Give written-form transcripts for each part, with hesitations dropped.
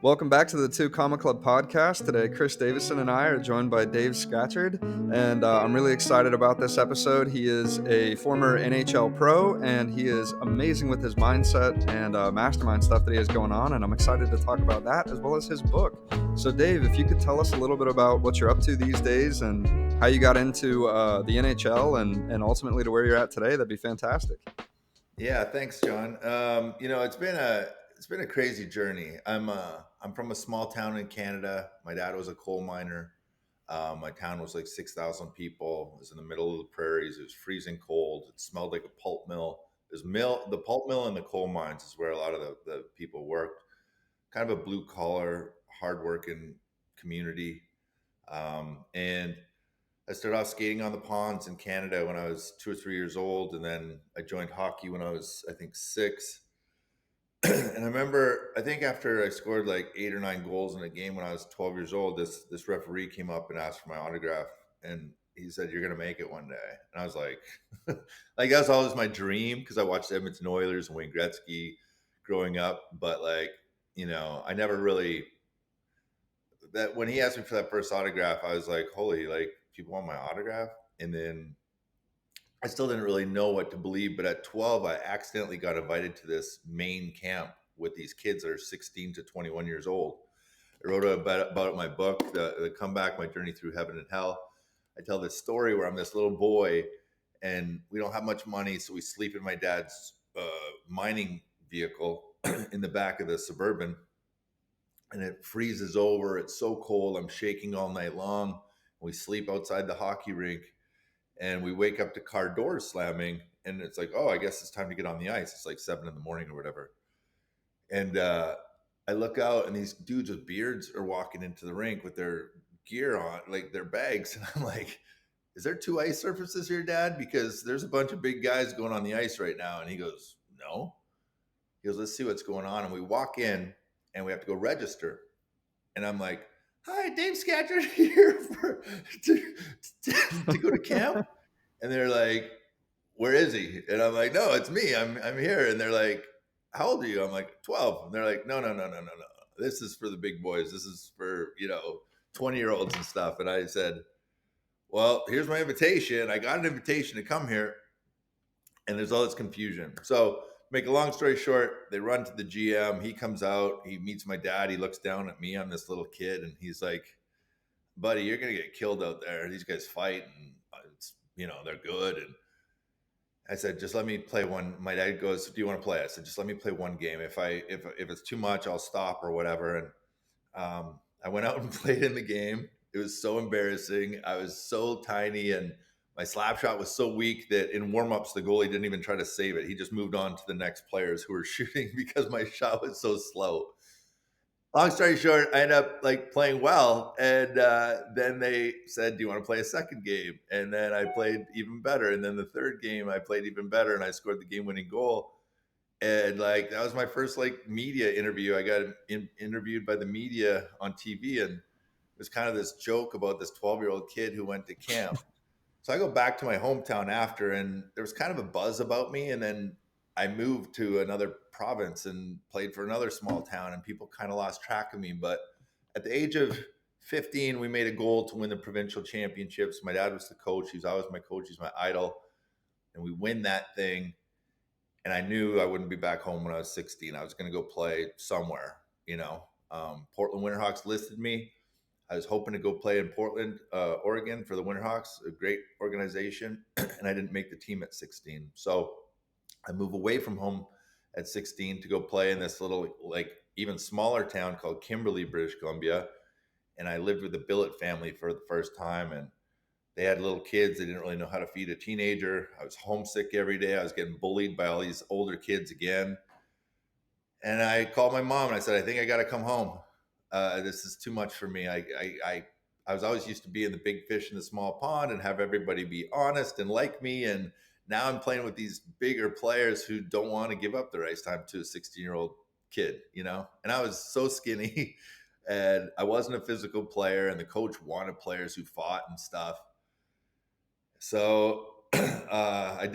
Welcome back to the Two Comma Club podcast. Today, Chris Davison and I are joined by Dave Scatchard, and I'm really excited about this episode. He is a former NHL pro, and he is amazing with his mindset and mastermind stuff that he has going on, and I'm excited to talk about that as well as his book. So, Dave, if you could tell us a little bit about what you're up to these days and how you got into the NHL and ultimately to where you're at today, that'd be fantastic. Yeah, thanks, John. It's been a crazy journey. I'm from a small town in Canada. My dad was a coal miner. My town was like 6,000 people. It was in the middle of the prairies. It was freezing cold. It smelled like a pulp mill. The pulp mill and the coal mines is where a lot of the people worked. Kind of a blue collar, hardworking community. And I started off skating on the ponds in Canada when I was 2 or 3 years old, and then I joined hockey when I was, I think, six. And I remember, I think after I scored like 8 or 9 goals in a game when I was 12 years old, this referee came up and asked for my autograph, and he said, "You're gonna make it one day." And I was like, like that was always my dream because I watched Edmonton Oilers and Wayne Gretzky growing up, but like, I never really that when he asked me for that first autograph, I was like, "Holy, like people want my autograph?" And then I still didn't really know what to believe. But at 12, I accidentally got invited to this main camp with these kids that are 16 to 21 years old. I wrote about it in my book, the Comeback, My Journey Through Heaven and Hell. I tell this story where I'm this little boy and we don't have much money. So we sleep in my dad's mining vehicle in the back of the Suburban, and it freezes over. It's so cold. I'm shaking all night long. We sleep outside the hockey rink, and we wake up to car doors slamming. And it's like, oh, I guess it's time to get on the ice. It's like 7 in the morning or whatever. And I look out, and these dudes with beards are walking into the rink with their gear on, like their bags. And I'm like, is there two ice surfaces here, Dad? Because there's a bunch of big guys going on the ice right now. And he goes, no. He goes, let's see what's going on. And we walk in, and we have to go register. And I'm like, hi, Dave Scatchard here to go to camp. And they're like, where is he? And I'm like, no, it's me. I'm here. And they're like, how old are you? I'm like, 12. And they're like, no, no, no, no, no, no. This is for the big boys. This is for, 20-year-olds and stuff. And I said, well, here's my invitation. I got an invitation to come here. And there's all this confusion. So, make a long story short, they run to the GM. He comes out. He meets my dad. He looks down at me. I'm this little kid. And he's like, buddy, you're going to get killed out there. These guys fight. And, they're good. And I said, just let me play one. My dad goes, do you want to play? I said, just let me play one game. If it's too much, I'll stop or whatever. And I went out and played in the game. It was so embarrassing. I was so tiny, and my slap shot was so weak that in warmups, the goalie didn't even try to save it. He just moved on to the next players who were shooting because my shot was so slow. Long story short, I ended up like playing well, and then they said, "Do you want to play a second game?" And then I played even better, and then the third game I played even better, and I scored the game-winning goal. And like that was my first like media interview. I got interviewed by the media on TV, and it was kind of this joke about this 12-year-old kid who went to camp. So I go back to my hometown after, and there was kind of a buzz about me. And then I moved to another province and played for another small town, and people kind of lost track of me. But at the age of 15, we made a goal to win the provincial championships. My dad was the coach. He's always my coach. He's my idol. And we win that thing. And I knew I wouldn't be back home when I was 16. I was going to go play somewhere. Portland Winterhawks listed me. I was hoping to go play in Portland, Oregon for the Winterhawks, a great organization, and I didn't make the team at 16. So I moved away from home at 16 to go play in this little, like, even smaller town called Kimberley, British Columbia. And I lived with the Billet family for the first time. And they had little kids. They didn't really know how to feed a teenager. I was homesick every day. I was getting bullied by all these older kids again. And I called my mom and I said, I think I got to come home. This is too much for me. I was always used to be in the big fish in the small pond and have everybody be honest and like me. And now I'm playing with these bigger players who don't want to give up their ice time to a 16-year-old kid. And I was so skinny and I wasn't a physical player. And the coach wanted players who fought and stuff. So I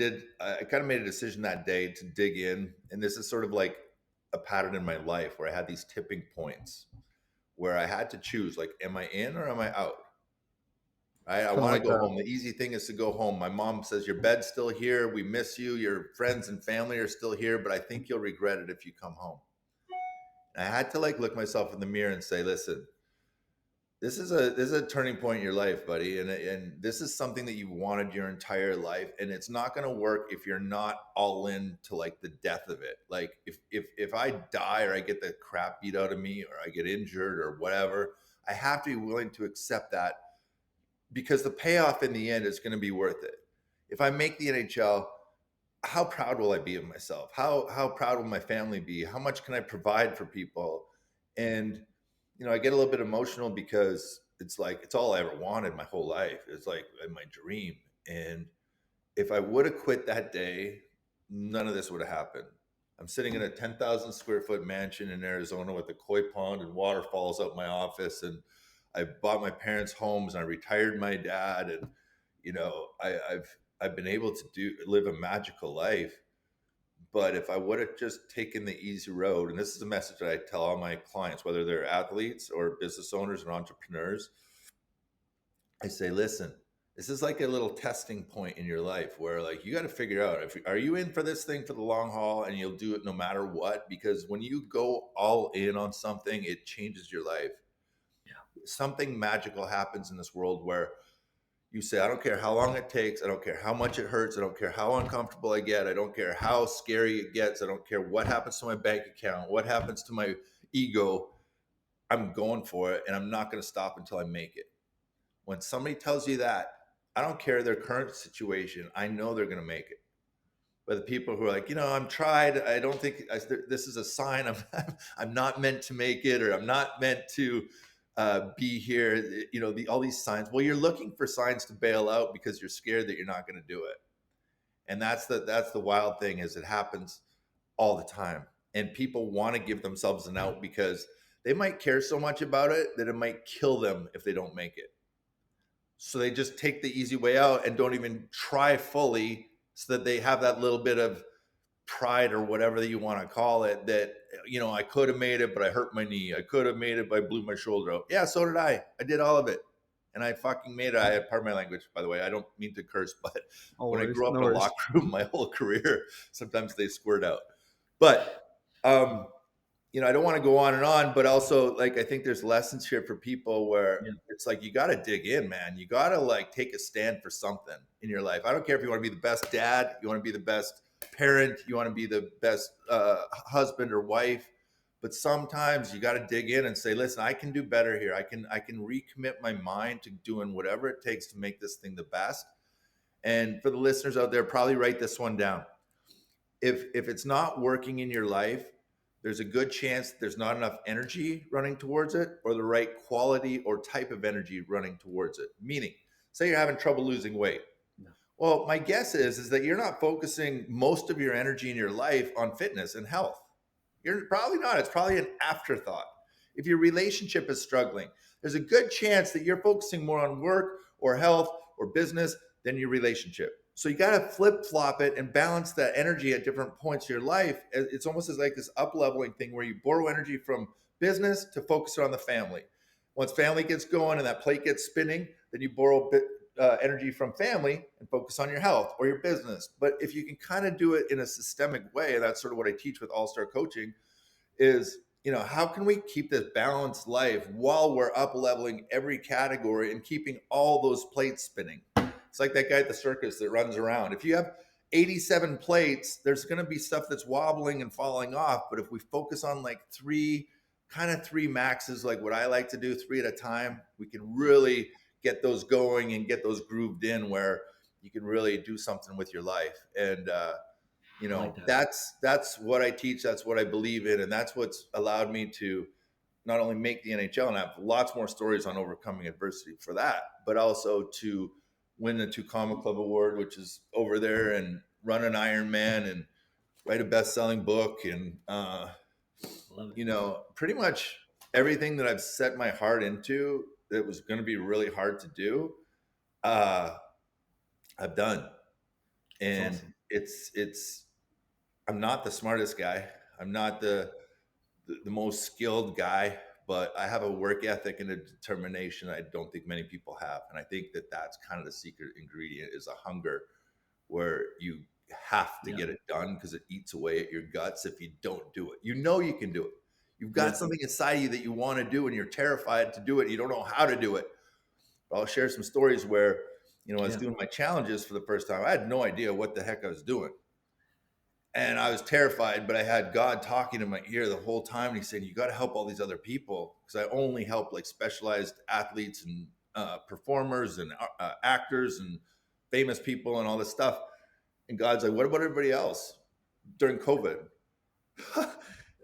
kind of made a decision that day to dig in. And this is sort of like a pattern in my life where I had these tipping points where I had to choose, like, am I in or am I out? Right? I Kind of want to like go that. home. The easy thing is to go home. My mom says, your bed's still here. We miss you. Your friends and family are still here, but I think you'll regret it if you come home. And I had to like look myself in the mirror and say, listen, this is a turning point in your life, buddy, and this is something that you've wanted your entire life, and it's not going to work if you're not all in to like the death of it. Like if I die or I get the crap beat out of me or I get injured or whatever, I have to be willing to accept that because the payoff in the end is going to be worth it. If I make the NHL, how proud will I be of myself? How proud will my family be? How much can I provide for people? And I get a little bit emotional because it's like it's all I ever wanted my whole life. It's like my dream. And if I would have quit that day, none of this would have happened. I'm sitting in a 10,000 square foot mansion in Arizona with a koi pond and waterfalls out my office. And I bought my parents' homes and I retired my dad. And, I've been able to live a magical life. But if I would have just taken the easy road, and this is a message that I tell all my clients, whether they're athletes or business owners and entrepreneurs, I say, listen, this is like a little testing point in your life where like you got to figure out if are you in for this thing for the long haul and you'll do it no matter what, because when you go all in on something, it changes your life. Something magical happens in this world where you say, I don't care how long it takes. I don't care how much it hurts. I don't care how uncomfortable I get. I don't care how scary it gets. I don't care what happens to my bank account, what happens to my ego. I'm going for it and I'm not going to stop until I make it. When somebody tells you that, I don't care their current situation. I know they're going to make it. But the people who are like, I'm tried. I don't think this is a sign I'm not meant to make it, or I'm not meant to be here. All these signs. Well, you're looking for signs to bail out because you're scared that you're not going to do it. And that's the wild thing is it happens all the time. And people want to give themselves an out because they might care so much about it that it might kill them if they don't make it. So they just take the easy way out and don't even try fully so that they have that little bit of pride or whatever that you want to call it that, I could have made it, but I hurt my knee. I could have made it, but I blew my shoulder out. Yeah, so did I. I did all of it. And I fucking made it. I had part of my language, by the way. I don't mean to curse, but when I Always, grew up no in a worries. locker room my whole career, sometimes they squirt out. But I don't want to go on and on, but also like I think there's lessons here for people where Yeah. it's like you got to dig in, man. You got to like take a stand for something in your life. I don't care if you want to be the best dad, you want to be the best parent, you want to be the best husband or wife, but sometimes you got to dig in and say, listen, I can do better here. I can recommit my mind to doing whatever it takes to make this thing the best. And for the listeners out there, probably write this one down. If it's not working in your life, there's a good chance there's not enough energy running towards it or the right quality or type of energy running towards it. Meaning, say you're having trouble losing weight. No. Well, my guess is that you're not focusing most of your energy in your life on fitness and health. You're probably not. It's probably an afterthought. If your relationship is struggling, there's a good chance that you're focusing more on work or health or business than your relationship. So you got to flip flop it and balance that energy at different points of your life. It's almost as like this up leveling thing where you borrow energy from business to focus on the family. Once family gets going and that plate gets spinning, then you borrow energy from family and focus on your health or your business. But if you can kind of do it in a systemic way, and that's sort of what I teach with All-Star Coaching, is how can we keep this balanced life while we're up leveling every category and keeping all those plates spinning? It's like that guy at the circus that runs around. If you have 87 plates, there's going to be stuff that's wobbling and falling off. But if we focus on like three maxes, like what I like to do, 3 at a time, we can really get those going and get those grooved in where you can really do something with your life. And like that. that's what I teach. That's what I believe in. And that's what's allowed me to not only make the NHL, and I have lots more stories on overcoming adversity for that, but also to win the Two Comma Club Award, which is over there, and run an Ironman and write a best-selling book. And, Love it. pretty much everything that I've set my heart into that was going to be really hard to do, I've done. That's And awesome. it's I'm not the smartest guy. I'm not the the most skilled guy, but I have a work ethic and a determination I don't think many people have. And I think that that's kind of the secret ingredient, is a hunger where you have to get it done, because it eats away at your guts if you don't do it. You know you can do it. You've got something inside you that you want to do, and you're terrified to do it. You don't know how to do it. But I'll share some stories where, I was doing my challenges for the first time. I had no idea what the heck I was doing. And I was terrified, but I had God talking in my ear the whole time. And he's saying, you got to help all these other people. Because I only help like specialized athletes and performers and actors and famous people and all this stuff. And God's like, what about everybody else during COVID? And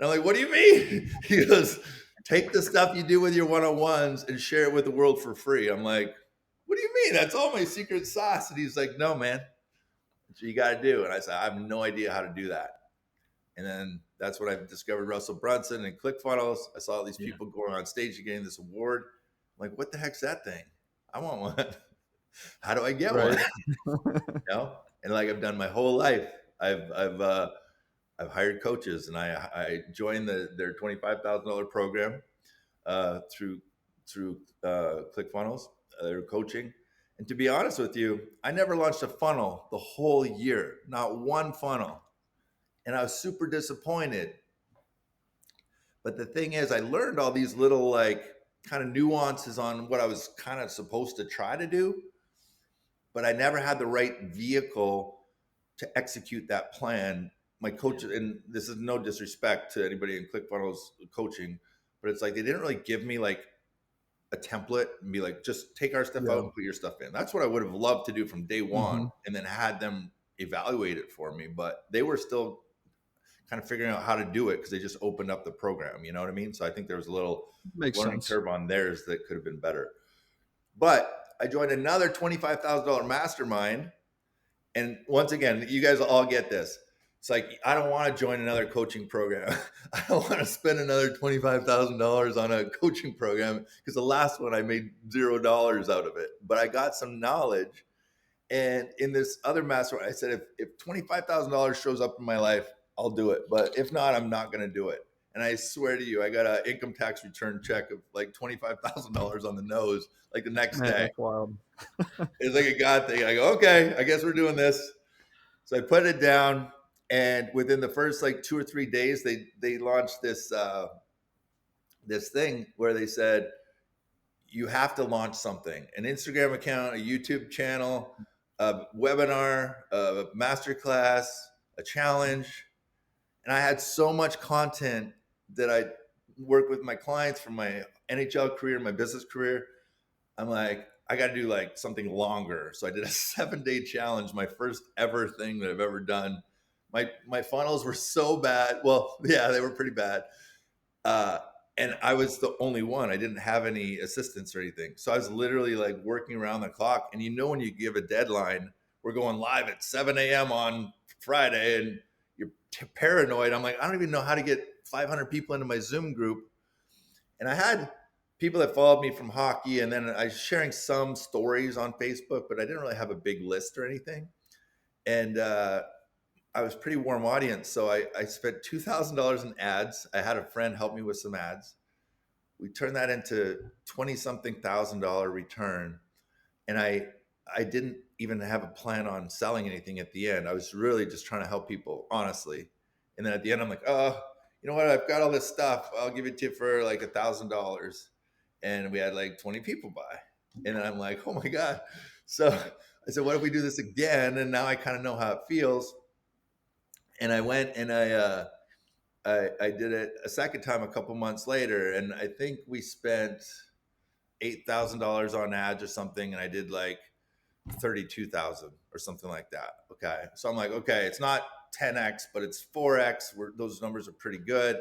I'm like, what do you mean? He goes, take the stuff you do with your one-on-ones and share it with the world for free. I'm like, what do you mean? That's all my secret sauce. And he's like, no, man, that's what you got to do. And I said, I have no idea how to do that. And then that's when I discovered Russell Brunson and ClickFunnels. I saw all these people going on stage and getting this award. I'm like, what the heck's that thing? I want one. How do I get one? And like I've done my whole life, I've hired coaches, and I joined their $25,000 program through ClickFunnels, their coaching. And to be honest with you, I never launched a funnel the whole year, not one funnel. And I was super disappointed. But the thing is, I learned all these little like kind of nuances on what I was kind of supposed to try to do, but I never had the right vehicle to execute that plan. My coach, and this is no disrespect to anybody in ClickFunnels coaching, but it's like they didn't really give me like a template and be like, just take our stuff out and put your stuff in. That's what I would have loved to do from day one, and then had them evaluate it for me. But they were still kind of figuring out how to do it because they just opened up the program. You know what I mean? So I think there was a little learning curve on theirs that could have been better. But I joined another $25,000 mastermind. And once again, you guys will all get this. It's like, I don't want to join another coaching program. I don't want to spend another $25,000 on a coaching program, because the last one I made $0 out of it. But I got some knowledge. And in this other mastermind, I said, if $25,000 shows up in my life, I'll do it. But if not, I'm not going to do it. And I swear to you, I got an income tax return check of like $25,000 on the nose, like the next day. That's wild. It's like a God thing. I go, okay, I guess we're doing this. So I put it down, and within the first like 2 or 3 days, they launched this thing where they said, you have to launch something: an Instagram account, a YouTube channel, a webinar, a masterclass, a challenge. And I had so much content that I work with my clients from my NHL career, my business career. I'm like, I got to do like something longer. So I did a 7-day challenge, my first ever thing that I've ever done. My funnels were so bad. Well, yeah, they were pretty bad. And I was the only one. I didn't have any assistants or anything. So I was literally like working around the clock. And you know, when you give a deadline, we're going live at 7 a.m. on Friday, and you're paranoid. I'm like, I don't even know how to get 500 people into my Zoom group. And I had people that followed me from hockey, and then I was sharing some stories on Facebook, but I didn't really have a big list or anything. And I was pretty warm audience. So I spent $2,000 in ads. I had a friend help me with some ads. We turned that into 20-something $1,000 return. And I didn't even have a plan on selling anything at the end. I was really just trying to help people, honestly. And then at the end, I'm like, oh, you know what? I've got all this stuff. I'll give it to you for like $1,000. And we had like 20 people buy. And then I'm like, oh my God. So I said, what if we do this again? And now I kind of know how it feels. And I went and I did it a second time a couple months later. And I think we spent $8,000 on ads or something. And I did like 32,000 or something like that. Okay. So I'm like, okay, it's not 10X, but it's 4X. Those numbers are pretty good.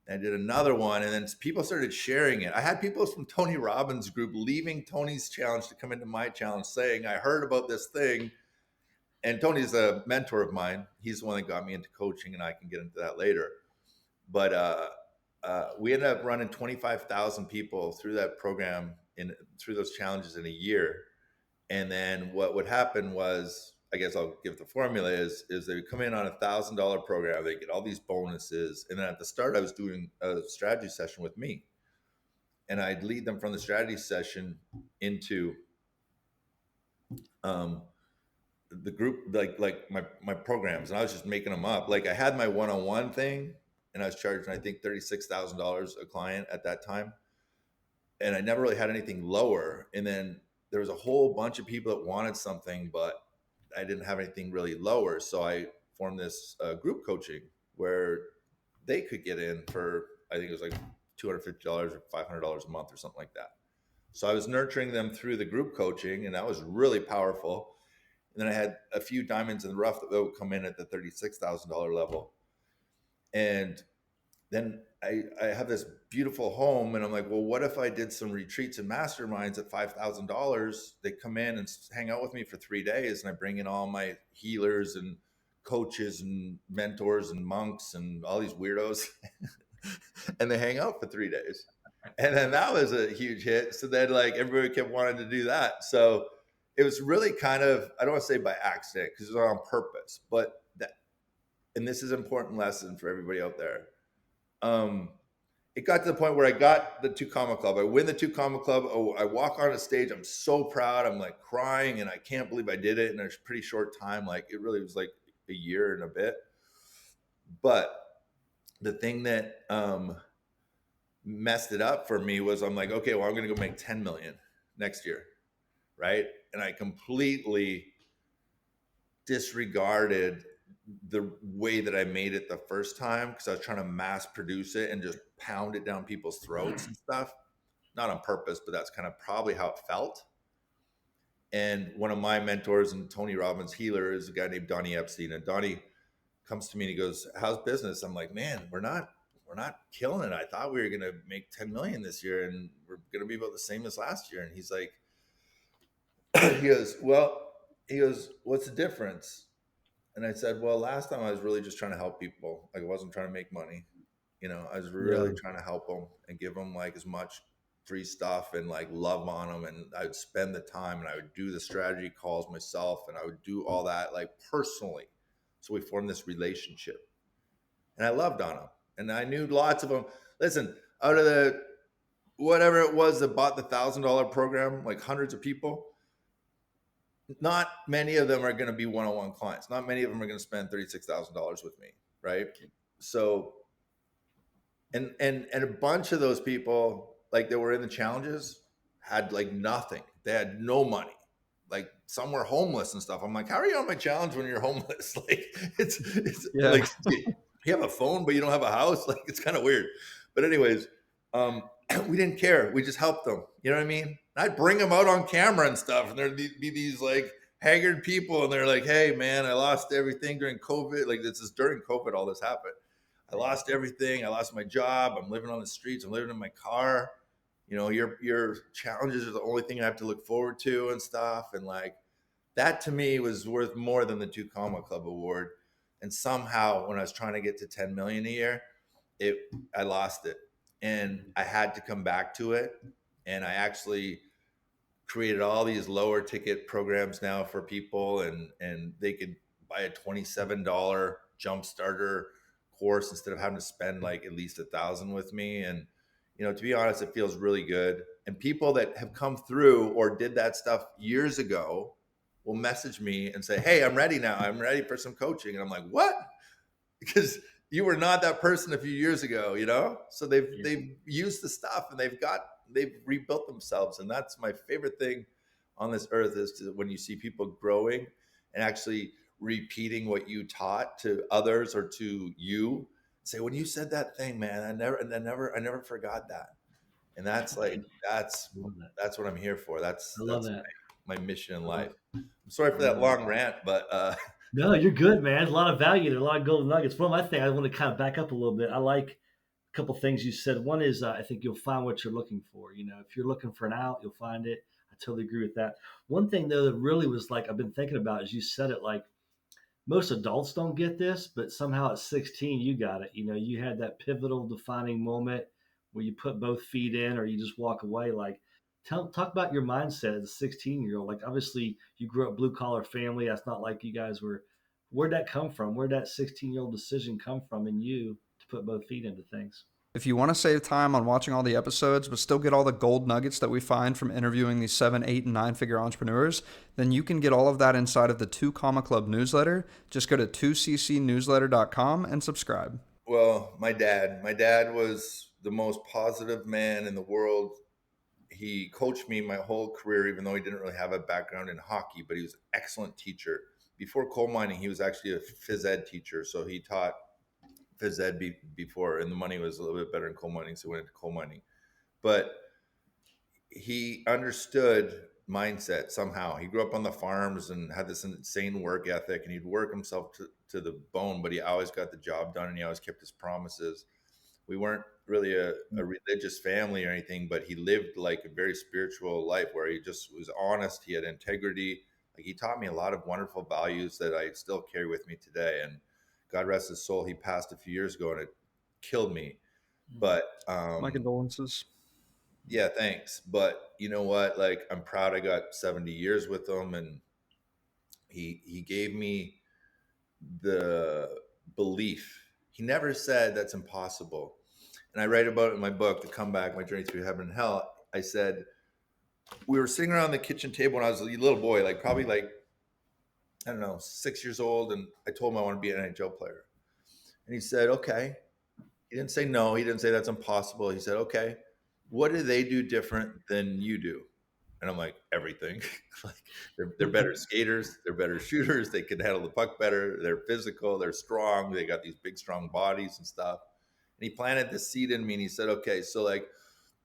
And I did another one, and then people started sharing it. I had people from Tony Robbins' group leaving Tony's challenge to come into my challenge saying, I heard about this thing. And Tony's a mentor of mine. He's the one that got me into coaching, and I can get into that later. But we ended up running 25,000 people through that program, through those challenges in a year. And then what would happen was I guess I'll give the formula is they would come in on $1,000 program. They get all these bonuses. And then at the start, I was doing a strategy session with me, and I'd lead them from the strategy session into the group, like my programs. And I was just making them up. Like I had my one-on-one thing, and I was charging, I think, $36,000 a client at that time. And I never really had anything lower. And then there was a whole bunch of people that wanted something, but I didn't have anything really lower. So I formed this group coaching where they could get in for, I think it was like $250 or $500 a month or something like that. So I was nurturing them through the group coaching, and that was really powerful. And then I had a few diamonds in the rough that would come in at the $36,000 level. And then I have this beautiful home, and I'm like, well, what if I did some retreats and masterminds at $5,000? They come in and hang out with me for 3 days, and I bring in all my healers and coaches and mentors and monks and all these weirdos, and they hang out for 3 days. And then that was a huge hit. So then like everybody kept wanting to do that. So it was really kind of, I don't want to say by accident because it was on purpose, but that, and this is an important lesson for everybody out there. It got to the point where I got the 2 Comma Club. I win the 2 Comma Club. Oh, I walk on a stage. I'm so proud. I'm like crying, and I can't believe I did it in a pretty short time. Like it really was like a year and a bit. But the thing that messed it up for me was I'm like, okay, well, I'm going to go make 10 million next year. Right. And I completely disregarded the way that I made it the first time because I was trying to mass produce it and just pound it down people's throats and stuff. Not on purpose, but that's kind of probably how it felt. And one of my mentors and Tony Robbins' healer is a guy named Donnie Epstein. And Donnie comes to me and he goes, how's business? I'm like, man, we're not killing it. I thought we were going to make 10 million this year, and we're going to be about the same as last year. And he's like, he goes, what's the difference? And I said, well, last time I was really just trying to help people. Like I wasn't trying to make money. You know, I was really trying to help them and give them like as much free stuff and like love on them. And I would spend the time, and I would do the strategy calls myself, and I would do all that like personally. So we formed this relationship, and I loved on them. And I knew lots of them. Listen, out of the, whatever it was that bought the $1,000 program, like hundreds of people, not many of them are going to be one-on-one clients. Not many of them are going to spend $36,000 with me. Right. So, and a bunch of those people, like that were in the challenges, had like nothing. They had no money. Like some were homeless and stuff. I'm like, how are you on my challenge when you're homeless? Like it's like, you have a phone, but you don't have a house. Like it's kind of weird. But anyways, we didn't care. We just helped them. You know what I mean? And I'd bring them out on camera and stuff, and there'd be these like haggard people, and they're like, hey man, I lost everything during COVID. Like this is during COVID, all this happened. I lost everything. I lost my job. I'm living on the streets. I'm living in my car. You know, your challenges are the only thing I have to look forward to and stuff. And like that to me was worth more than the 2 Comma Club award. And somehow when I was trying to get to 10 million a year, I lost it. And I had to come back to it. And I actually created all these lower ticket programs now for people, and they could buy a $27 jump starter course instead of having to spend like at least $1,000 with me. And, you know, to be honest, it feels really good. And people that have come through or did that stuff years ago will message me and say, hey, I'm ready now. I'm ready for some coaching. And I'm like, what? Because you were not that person a few years ago, you know? So they've used the stuff, and they've rebuilt themselves. And that's my favorite thing on this earth, is to, when you see people growing and actually repeating what you taught to others or to you, say, when you said that thing, man, I never forgot that. And that's like, that's what I'm here for. That's my mission in life. I'm sorry for that long rant, but no, you're good, man. There's a lot of value there, a lot of golden nuggets. One of my things, I want to kind of back up a little bit. I like a couple of things you said. One is I think you'll find what you're looking for. You know, if you're looking for an out, you'll find it. I totally agree with that. One thing though that really was like I've been thinking about is you said it, like most adults don't get this, but somehow at 16 you got it. You know, you had that pivotal defining moment where you put both feet in, or you just walk away. Like Talk about your mindset as a 16-year-old. Like, obviously, you grew up blue collar family. That's not like you guys were. Where'd that come from? Where'd that 16-year-old decision come from in you to put both feet into things? If you want to save time on watching all the episodes, but still get all the gold nuggets that we find from interviewing these 7, 8, and 9-figure entrepreneurs, then you can get all of that inside of the 2 Comma Club newsletter. Just go to 2ccnewsletter.com and subscribe. Well, my dad was the most positive man in the world. He coached me my whole career, even though he didn't really have a background in hockey, but he was an excellent teacher. Before coal mining, he was actually a phys ed teacher. So he taught phys ed before, and the money was a little bit better in coal mining. So he went into coal mining. But he understood mindset somehow. He grew up on the farms and had this insane work ethic, and he'd work himself to the bone, but he always got the job done and he always kept his promises. We weren't really a religious family or anything, but he lived like a very spiritual life where he just was honest. He had integrity. Like, he taught me a lot of wonderful values that I still carry with me today. And God rest his soul, he passed a few years ago and it killed me. But My condolences. yeah, thanks. But you know what? Like, I'm proud I got 70 years with him, and he gave me the belief. He never said that's impossible. And I write about it in my book, The Comeback, My Journey Through Heaven and Hell. I said, we were sitting around the kitchen table when I was a little boy, like probably like, I don't know, 6 years old. And I told him I want to be an NHL player. And he said, okay. He didn't say no. He didn't say that's impossible. He said, okay, what do they do different than you do? And I'm like, everything. Like, they're better skaters, they're better shooters, they can handle the puck better, they're physical, they're strong, they got these big, strong bodies and stuff. And he planted the seed in me and he said, okay, so like,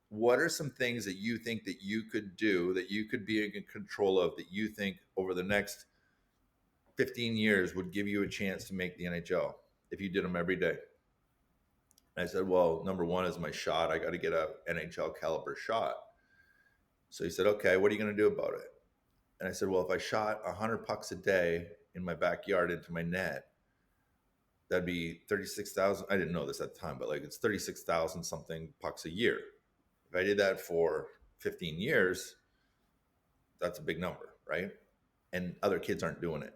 what are some things that you think that you could do, that you could be in control of, that you think over the next 15 years would give you a chance to make the NHL if you did them every day? And I said, well, number one is my shot. I got to get a NHL caliber shot. So he said, okay, what are you going to do about it? And I said, well, if I shot 100 pucks a day in my backyard into my net, that'd be 36,000. I didn't know this at the time, but like, it's 36,000 something pucks a year. If I did that for 15 years, that's a big number, right? And other kids aren't doing it.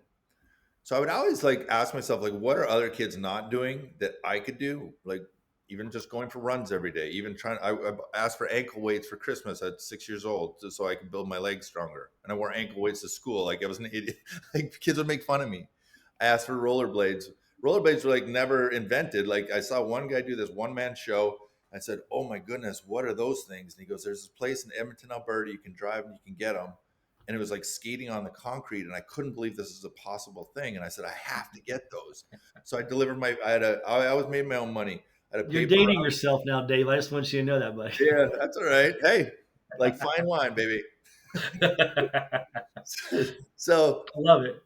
So I would always like ask myself, like, what are other kids not doing that I could do? Like, even just going for runs every day, even I asked for ankle weights for Christmas at 6 years old, just so I could build my legs stronger. And I wore ankle weights to school. Like, I was an idiot. Like, kids would make fun of me. I asked for rollerblades. Rollerblades were like never invented. Like, I saw one guy do this one-man show. I said, oh my goodness, what are those things? And he goes, there's this place in Edmonton, Alberta, you can drive and you can get them. And it was like skating on the concrete, and I couldn't believe this is a possible thing. And I said, I have to get those. So I delivered I always made my own money. You're dating yourself now, Dave. I just want you to know that, buddy. Yeah, that's all right. Hey, like fine wine, baby. So I love it.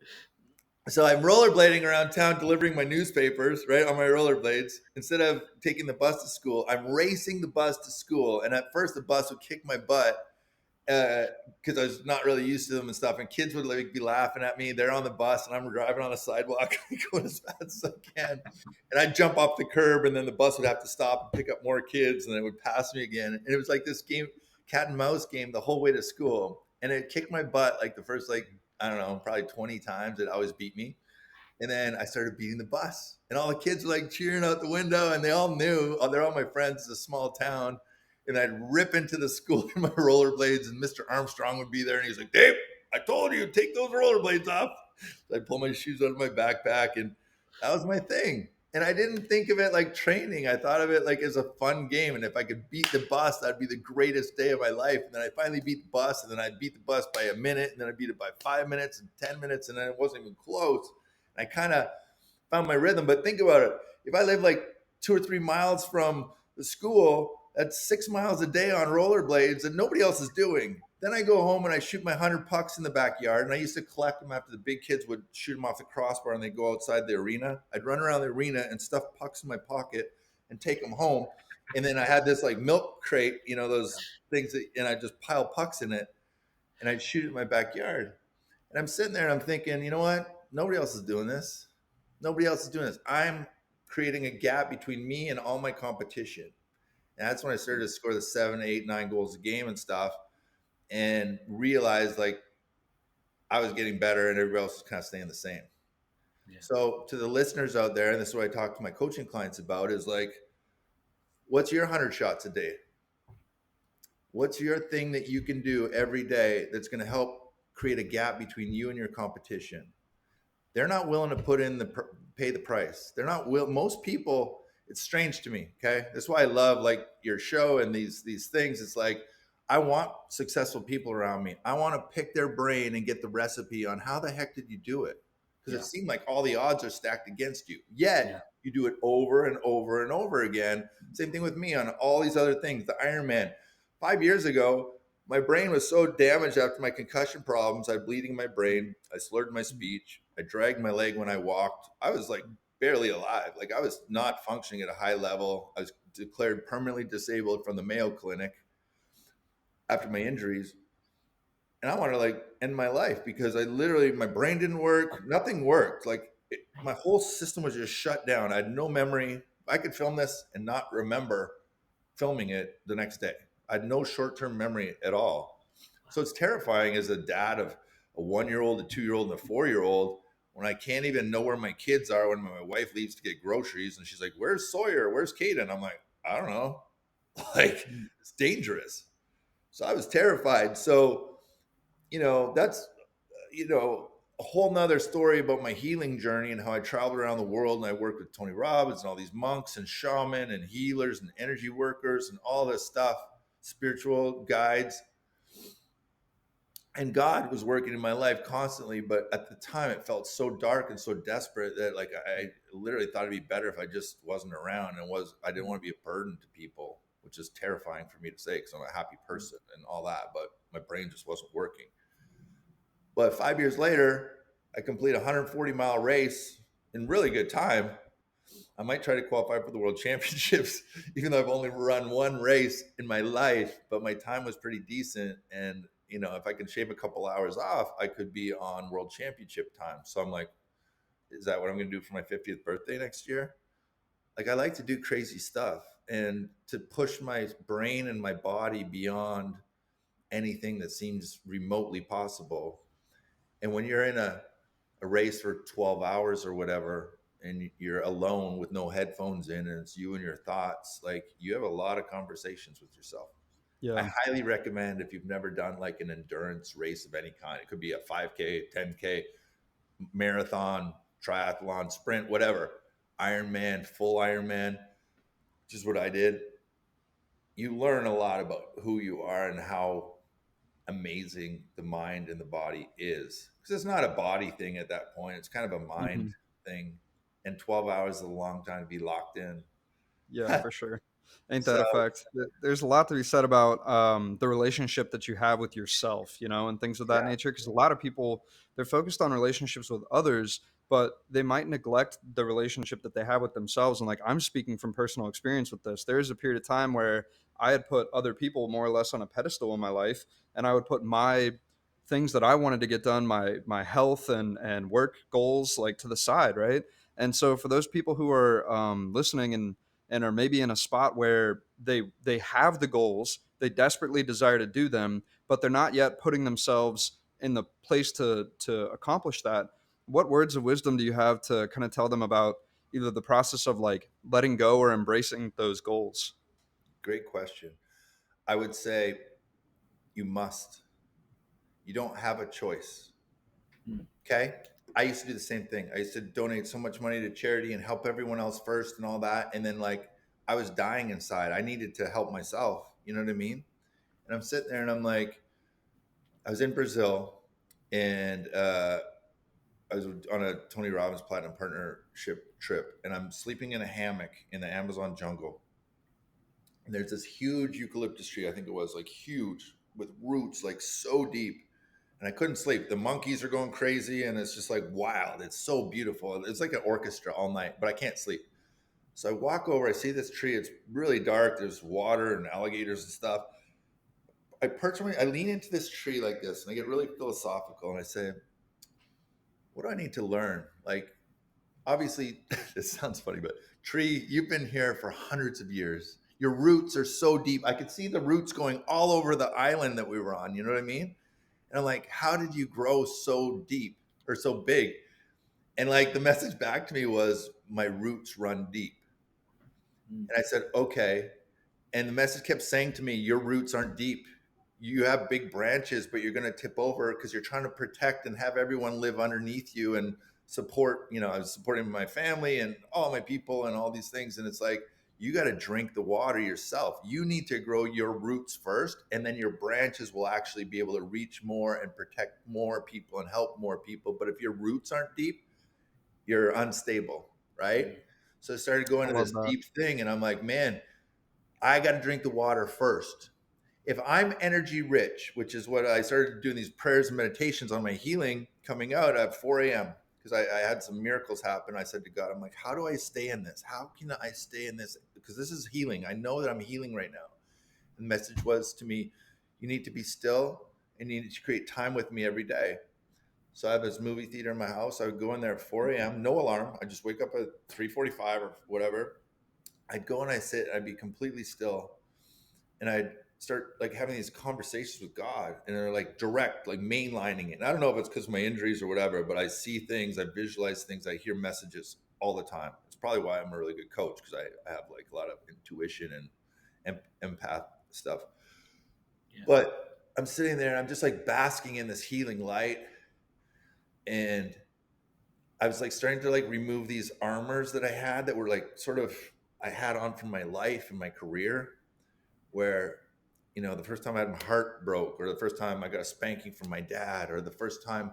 So I'm rollerblading around town, delivering my newspapers, right, on my rollerblades. Instead of taking the bus to school, I'm racing the bus to school. And at first, the bus would kick my butt because I was not really used to them and stuff. And kids would like be laughing at me. They're on the bus, and I'm driving on the sidewalk, going as fast as I can. And I'd jump off the curb, and then the bus would have to stop and pick up more kids, and then it would pass me again. And it was like this game, cat and mouse game, the whole way to school. And it kicked my butt like the first, like, I don't know, probably 20 times. It always beat me. And then I started beating the bus, and all the kids were like cheering out the window, and they all knew, oh, they're all my friends. It's a small town. And I'd rip into the school in my rollerblades, and Mr. Armstrong would be there, and he was like, Dave, I told you, take those rollerblades off. So I'd pull my shoes out of my backpack, and that was my thing. And I didn't think of it like training. I thought of it like as a fun game. And if I could beat the bus, that'd be the greatest day of my life. And then I finally beat the bus, and then I'd beat the bus by a minute, and then I beat it by 5 minutes and 10 minutes, and then it wasn't even close. And I kind of found my rhythm. But think about it. If I live like 2 or 3 miles from the school, that's 6 miles a day on rollerblades that nobody else is doing. Then I go home and I shoot my 100 pucks in the backyard. And I used to collect them after the big kids would shoot them off the crossbar and they go outside the arena. I'd run around the arena and stuff pucks in my pocket and take them home. And then I had this like milk crate, you know, those things that, and I just pile pucks in it and I'd shoot it in my backyard. And I'm sitting there and I'm thinking, you know what? Nobody else is doing this. Nobody else is doing this. I'm creating a gap between me and all my competition. And that's when I started to score the 7, 8, 9 goals a game and stuff. and realized like I was getting better and everybody else was kind of staying the same. Yeah. So to the listeners out there, and this is what I talk to my coaching clients about, is like, what's your 100 shots a day? What's your thing that you can do every day that's going to help create a gap between you and your competition? They're not willing to put in pay the price. They're not will. Most people, it's strange to me. Okay, that's why I love like your show and these things. It's like I want successful people around me. I want to pick their brain and get the recipe on how the heck did you do it? Because Yeah. it seemed like all the odds are stacked against you. Yet Yeah. you do it over and over and over again. Same thing with me on all these other things. The Ironman. 5 years ago, my brain was so damaged after my concussion problems. I had bleeding in my brain. I slurred my speech. I dragged my leg when I walked. I was like barely alive. Like I was not functioning at a high level. I was declared permanently disabled from the Mayo Clinic after my injuries. And I wanted to like end my life because I literally, my brain didn't work. Nothing worked. Like my whole system was just shut down. I had no memory. I could film this and not remember filming it the next day. I had no short-term memory at all. So it's terrifying as a dad of a 1-year-old, a 2-year-old, and a 4-year-old when I can't even know where my kids are when my wife leaves to get groceries and she's like, "Where's Sawyer? Where's Caden?" I'm like, "I don't know." Like it's dangerous. So I was terrified. So, that's, a whole nother story about my healing journey and how I traveled around the world and I worked with Tony Robbins and all these monks and shaman and healers and energy workers and all this stuff, spiritual guides. And God was working in my life constantly, but at the time it felt so dark and so desperate that like I literally thought it'd be better if I just wasn't around and I didn't want to be a burden to people, which is terrifying for me to say because I'm a happy person and all that, but my brain just wasn't working. But 5 years later, I complete a 140-mile race in really good time. I might try to qualify for the world championships, even though I've only run one race in my life, but my time was pretty decent. And, if I can shave a couple hours off, I could be on world championship time. So I'm like, is that what I'm going to do for my 50th birthday next year? Like, I like to do crazy stuff and to push my brain and my body beyond anything that seems remotely possible. And when you're in a race for 12 hours or whatever, and you're alone with no headphones in, and it's you and your thoughts, like you have a lot of conversations with yourself. I Yeah. highly recommend if you've never done like an endurance race of any kind, it could be a 5K, 10K, marathon, triathlon, sprint, whatever, Ironman, full Ironman, which is what I did. You learn a lot about who you are and how amazing the mind and the body is, because it's not a body thing at that point, it's kind of a mind Mhm. thing, and 12 hours is a long time to be locked in. Yeah, for sure. Ain't that So a fact? There's a lot to be said about the relationship that you have with yourself, and things of that yeah, nature. Because a lot of people, they're focused on relationships with others, but they might neglect the relationship that they have with themselves. And like I'm speaking from personal experience with this, there's a period of time where I had put other people more or less on a pedestal in my life, and I would put my things that I wanted to get done, my health and work goals, like to the side, right? And so for those people who are listening and are maybe in a spot where they have the goals, they desperately desire to do them, but they're not yet putting themselves in the place to accomplish that. What words of wisdom do you have to kind of tell them about either the process of like letting go or embracing those goals? great question. I would say you don't have a choice. Mm. Okay, I used to do the same thing. I used to donate so much money to charity and help everyone else first and all that, and then like I was dying inside. I needed to help myself, you know what I mean? And I'm sitting there and I'm like, I was in Brazil, and I was on a Tony Robbins Platinum Partnership trip, and I'm sleeping in a hammock in the Amazon jungle. And there's this huge eucalyptus tree, I think it was like huge, with roots like so deep. And I couldn't sleep. The monkeys are going crazy, and it's just like wild. It's so beautiful. It's like an orchestra all night, but I can't sleep. So I walk over, I see this tree. It's really dark. There's water and alligators and stuff. I lean into this tree like this, and I get really philosophical, and I say, what do I need to learn? Like, obviously, this sounds funny, but tree, you've been here for hundreds of years. Your roots are so deep. I could see the roots going all over the island that we were on. You know what I mean? And I'm like, how did you grow so deep or so big? And like the message back to me was, my roots run deep. And I said, okay. And the message kept saying to me, your roots aren't deep. You have big branches, but you're going to tip over because you're trying to protect and have everyone live underneath you and support. You know, I was supporting my family and all my people and all these things. And it's like, you got to drink the water yourself. You need to grow your roots first, and then your branches will actually be able to reach more and protect more people and help more people. But if your roots aren't deep, you're unstable, right? So I started going I to love this that. deep thing, and I'm like, man, I got to drink the water first. If I'm energy rich, which is what I started doing these prayers and meditations on my healing coming out at 4 a.m. because I had some miracles happen. I said to God, I'm like, how do I stay in this? How can I stay in this? Because this is healing. I know that I'm healing right now. And the message was to me, you need to be still and you need to create time with me every day. So I have this movie theater in my house. I would go in there at 4 a.m., no alarm. I just wake up at 3:45 or whatever. I'd go and I'd sit, I'd be completely still. And I'd start like having these conversations with God, and they're like direct, like mainlining it. And I don't know if it's because of my injuries or whatever, but I see things, I visualize things, I hear messages all the time. It's probably why I'm a really good coach, because I have like a lot of intuition and empath stuff. Yeah. But I'm sitting there and I'm just like basking in this healing light. And I was like starting to like remove these armors that I had that were like sort of I had on from my life and my career, where, you know, the first time I had my heart broke, or the first time I got a spanking from my dad, or the first time,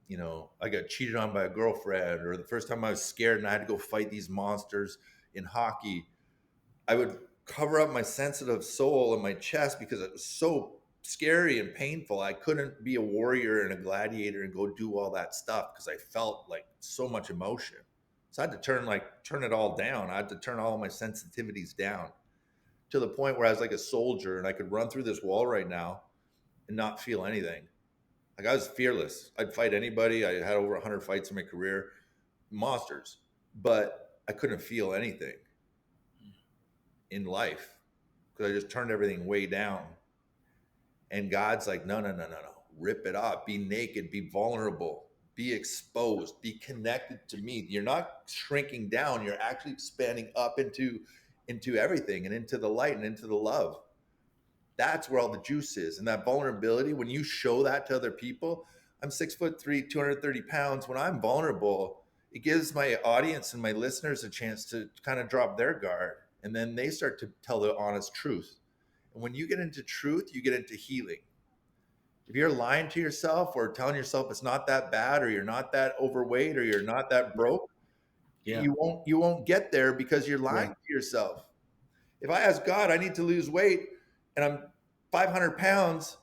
you know, I got cheated on by a girlfriend, or the first time I was scared and I had to go fight these monsters in hockey, I would cover up my sensitive soul in my chest because it was so scary and painful. I couldn't be a warrior and a gladiator and go do all that stuff because I felt like so much emotion. So I had to turn it all down. I had to turn all my sensitivities down to the point where I was like a soldier and I could run through this wall right now and not feel anything. Like I was fearless. I'd fight anybody. I had over 100 fights in my career, monsters, but I couldn't feel anything in life because I just turned everything way down. And God's like, no, no, no, no, no. Rip it off. Be naked. Be vulnerable. Be exposed. Be connected to me. You're not shrinking down. You're actually expanding up into everything and into the light and into the love. That's where all the juice is. And that vulnerability, when you show that to other people, I'm 6'3", 230 pounds. When I'm vulnerable, it gives my audience and my listeners a chance to kind of drop their guard. And then they start to tell the honest truth. And when you get into truth, you get into healing. If you're lying to yourself or telling yourself it's not that bad, or you're not that overweight, or you're not that broke, Yeah. you won't get there because you're lying to yourself. If I ask God, I need to lose weight, and I'm 500 pounds,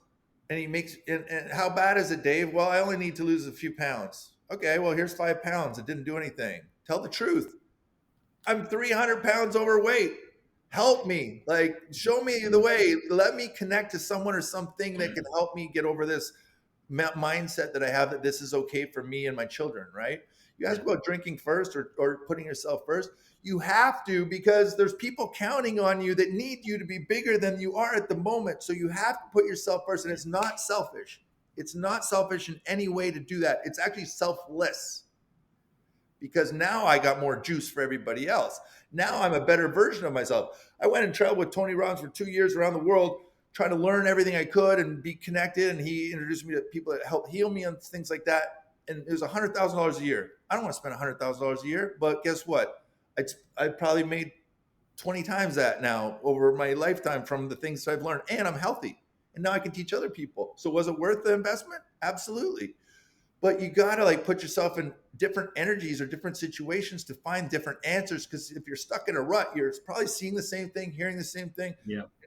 and he makes, and how bad is it, Dave? Well, I only need to lose a few pounds. Okay, well, here's 5 pounds. It didn't do anything. Tell the truth. I'm 300 pounds overweight. Help me. Like, show me the way. Let me connect to someone or something that can help me get over this mindset that I have, that this is okay for me and my children, right? You ask about drinking first, or putting yourself first. You have to, because there's people counting on you that need you to be bigger than you are at the moment. So you have to put yourself first. And it's not selfish. It's not selfish in any way to do that. It's actually selfless, because now I got more juice for everybody else. Now I'm a better version of myself. I went and traveled with Tony Robbins for 2 years around the world, trying to learn everything I could and be connected. And he introduced me to people that help heal me and things like that. And it was $100,000 a year. I don't want to spend $100,000 a year, but guess what? I probably made 20 times that now over my lifetime from the things I've learned, and I'm healthy. And now I can teach other people. So was it worth the investment? Absolutely. But you got to like put yourself in different energies or different situations to find different answers. Because if you're stuck in a rut, you're probably seeing the same thing, hearing the same thing,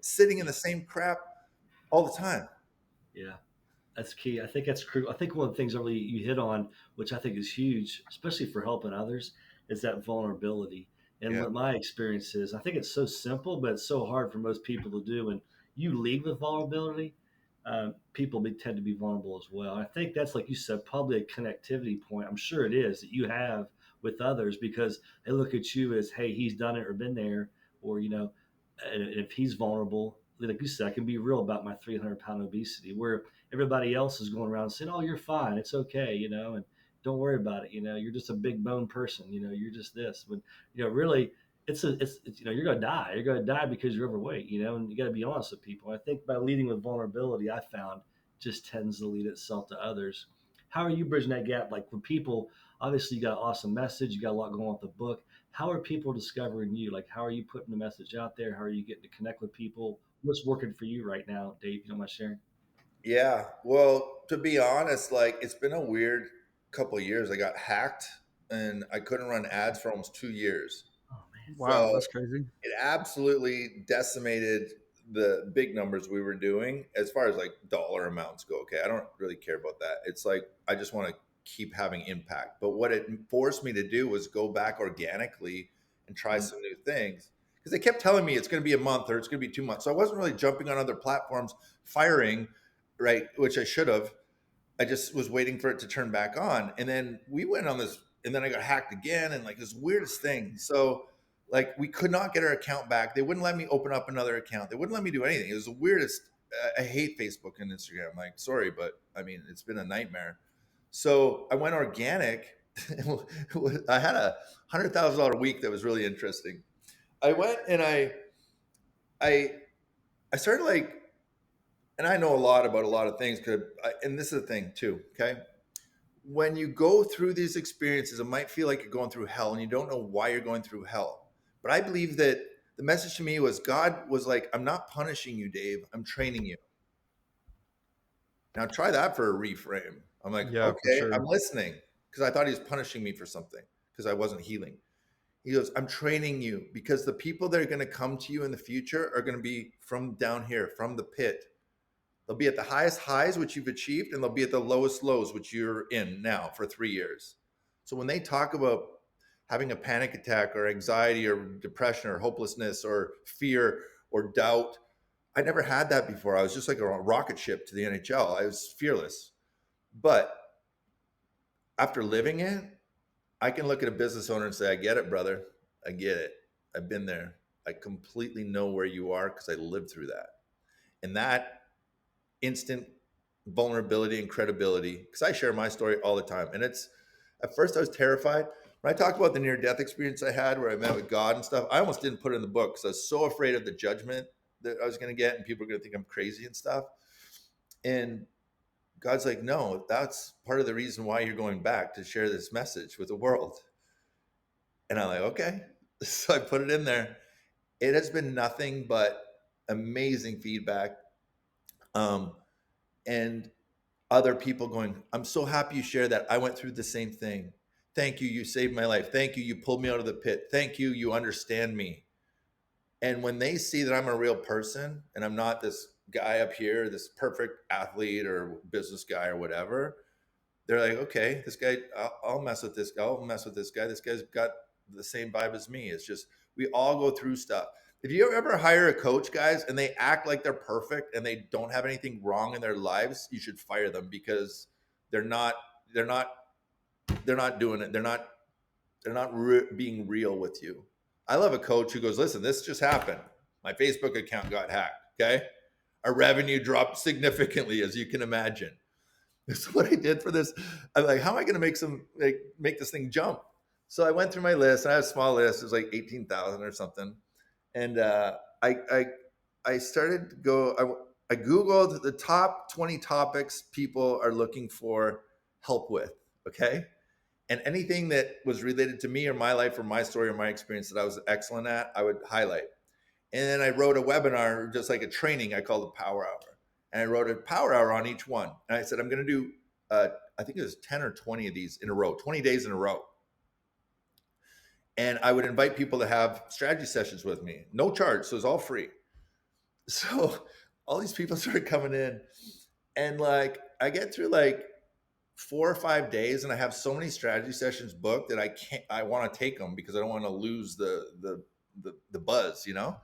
sitting in the same crap all the time. Yeah, that's key. I think that's crucial. I think one of the things really you hit on, which I think is huge, especially for helping others, is that vulnerability. And what my experience is, I think it's so simple, but it's so hard for most people to do. And you lead with vulnerability, people tend to be vulnerable as well. I think that's, like you said, probably a connectivity point. I'm sure it is, that you have with others, because they look at you as, hey, he's done it or been there, or, you know, And if he's vulnerable, like you said, I can be real about my 300-pound obesity, where everybody else is going around saying, "Oh, you're fine, it's okay," and don't worry about it. You're just a big bone person. You're just this. But really, it's you're gonna die. You're gonna die because you're overweight. And you got to be honest with people. I think by leading with vulnerability, I found just tends to lead itself to others. How are you bridging that gap? Like for people, obviously you got an awesome message, you got a lot going on with the book. How are people discovering you? Like, how are you putting the message out there? How are you getting to connect with people? What's working for you right now, Dave? You don't mind sharing? Yeah. Well, to be honest, like it's been a weird couple of years. I got hacked and I couldn't run ads for almost 2 years. Oh man. Wow, So that's crazy. it absolutely decimated the big numbers we were doing as far as like dollar amounts go. Okay. I don't really care about that. It's like, I just want to keep having impact. But what it forced me to do was go back organically and try some new things because they kept telling me it's going to be a month or it's going to be 2 months. So I wasn't really jumping on other platforms, firing, right, which I should have. I just was waiting for it to turn back on. And then we went on this, and then I got hacked again and like this weirdest thing. So like we could not get our account back. They wouldn't let me open up another account. They wouldn't let me do anything. It was the weirdest. I hate Facebook and Instagram. Like, sorry, but I mean, it's been a nightmare. So I went organic. I had a $100,000 week that was really interesting. I went and I I started like, and I know a lot about a lot of things. And this is the thing too. Okay, when you go through these experiences, it might feel like you're going through hell and you don't know why you're going through hell. But I believe that the message to me was God was like, I'm not punishing you, Dave. I'm training you. Now try that for a reframe. I'm like, Yeah, for okay, sure. I'm listening because I thought he was punishing me for something because I wasn't healing. He goes, I'm training you because the people that are going to come to you in the future are going to be from down here, from the pit. They'll be at the highest highs, which you've achieved, and they'll be at the lowest lows, which you're in now for 3 years. So when they talk about having a panic attack or anxiety or depression or hopelessness or fear or doubt, I never had that before. I was just like a rocket ship to the NHL. I was fearless. But after living it, I can look at a business owner and say, I get it, brother. I get it. I've been there. I completely know where you are because I lived through that. And that instant vulnerability and credibility, because I share my story all the time. And it's, at first I was terrified. When I talked about the near death experience I had where I met with God and stuff, I almost didn't put it in the book because I was so afraid of the judgment that I was going to get and people were going to think I'm crazy and stuff. And God's like, no, that's part of the reason why you're going back to share this message with the world. And I'm like, okay. So I put it in there. It has been nothing but amazing feedback. And other people going, I'm so happy you shared that. I went through the same thing. Thank you. You saved my life. Thank you. You pulled me out of the pit. Thank you. You understand me. And when they see that I'm a real person and I'm not this guy up here, this perfect athlete or business guy or whatever, they're like, okay, this guy, I'll mess with this guy. I'll mess with this guy. This guy's got the same vibe as me. It's just, we all go through stuff. If you ever hire a coach, guys, and they act like they're perfect and they don't have anything wrong in their lives, you should fire them because they're not, they're not, they're not doing it. They're not being real with you. I love a coach who goes, listen, this just happened. My Facebook account got hacked. Okay. Our revenue dropped significantly, as you can imagine. So what I did for this, I'm like, how am I going to make this thing jump? So I went through my list, and I had a small list. It was like 18,000 or something. And I started to go, I Googled the top 20 topics people are looking for help with. Okay. And anything that was related to me or my life or my story or my experience that I was excellent at, I would highlight. And then I wrote a webinar, just like a training I called the Power Hour. And I wrote a Power Hour on each one. And I said, I'm going to do, I think it was 10 or 20 of these in a row, 20 days in a row. And I would invite people to have strategy sessions with me, no charge. So it was all free. So all these people started coming in, and like, I get through like 4 or 5 days and I have so many strategy sessions booked that I want to take them because I don't want to lose the buzz, you know?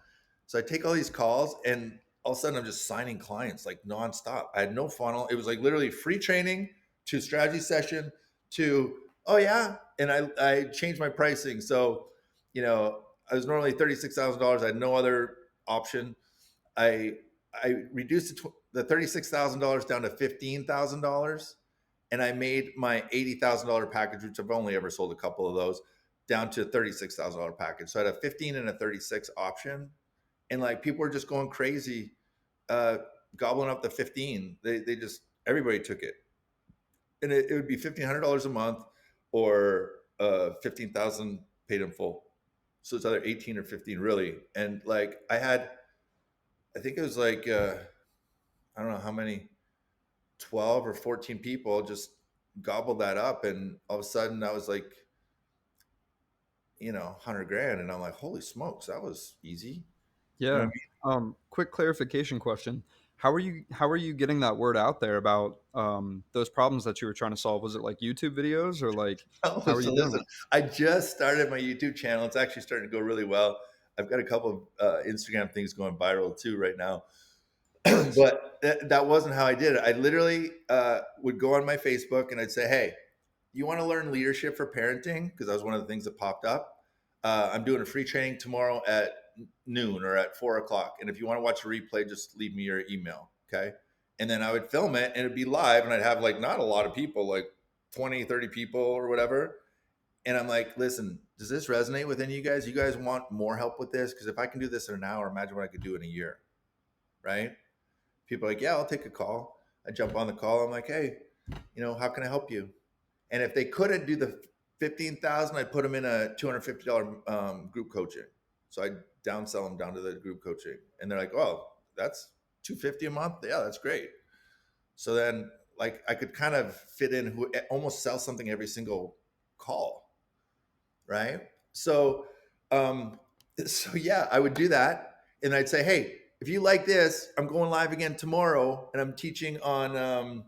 So I take all these calls, and all of a sudden I'm just signing clients like nonstop. I had no funnel. It was like literally free training to strategy session to, oh yeah. And I changed my pricing. So, I was normally $36,000. I had no other option. I reduced the $36,000 down to $15,000, and I made my $80,000 package, which I've only ever sold a couple of those, down to a $36,000 package. So I had a 15 and a 36 option, and like people were just going crazy, gobbling up the 15. They just everybody took it, and it would be $1,500 a month or 15,000 paid in full. So it's either 18 or 15 really. And like I think it was like I don't know how many, 12 or 14 people just gobbled that up, and all of a sudden I was like, 100 grand, and I'm like, holy smokes, that was easy. You know Yeah. what Quick clarification question. How are you getting that word out there about those problems that you were trying to solve? Was it like YouTube videos or like I mean? how Oh, are you so doing listen, it? I just started my YouTube channel. It's actually starting to go really well. I've got a couple of Instagram things going viral too right now. Nice. But that wasn't how I did it. I literally would go on my Facebook and I'd say, hey, you want to learn leadership for parenting? Because that was one of the things that popped up. I'm doing a free training tomorrow at noon or at 4 o'clock. And if you want to watch a replay, just leave me your email. Okay. And then I would film it and it'd be live, and I'd have like not a lot of people, like 20, 30 people or whatever. And I'm like, listen, does this resonate with any of you guys? You guys want more help with this? Because if I can do this in an hour, imagine what I could do in a year. Right. People are like, yeah, I'll take a call. I jump on the call. I'm like, hey, how can I help you? And if they couldn't do the 15,000, I'd put them in a $250 group coaching. So I downsell them down to the group coaching, and they're like, oh, that's $250 a month. Yeah, that's great. So then like I could kind of fit in almost sell something every single call. Right. Um, so yeah, I would do that. And I'd say, hey, if you like this, I'm going live again tomorrow, and I'm teaching on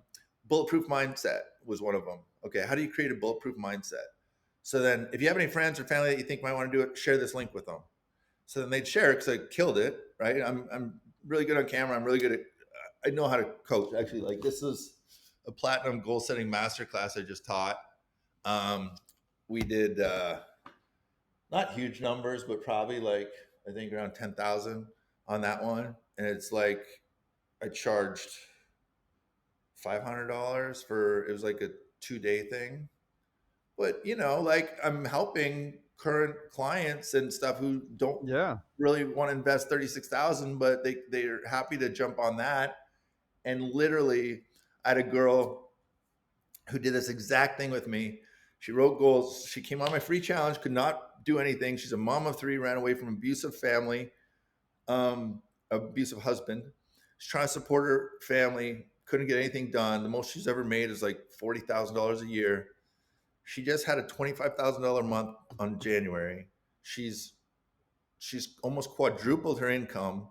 bulletproof mindset was one of them. Okay, how do you create a bulletproof mindset? So then if you have any friends or family that you think might want to do it, share this link with them. So then they'd share it because I killed it, right? I'm really good on camera. I'm really good at, I know how to coach. Actually, like this is a platinum goal setting masterclass I just taught. We did not huge numbers, but probably like I think around 10,000 on that one. And it's like I charged $500 for, it was like a 2-day thing. But like I'm helping current clients and stuff who don't Yeah. really want to invest 36,000, but they're happy to jump on that. And literally, I had a girl who did this exact thing with me. She wrote goals. She came on my free challenge, could not do anything. She's a mom of 3, ran away from abusive family, abusive husband. She's trying to support her family, couldn't get anything done. The most she's ever made is like $40,000 a year. She just had a $25,000 month on January. She's almost quadrupled her income,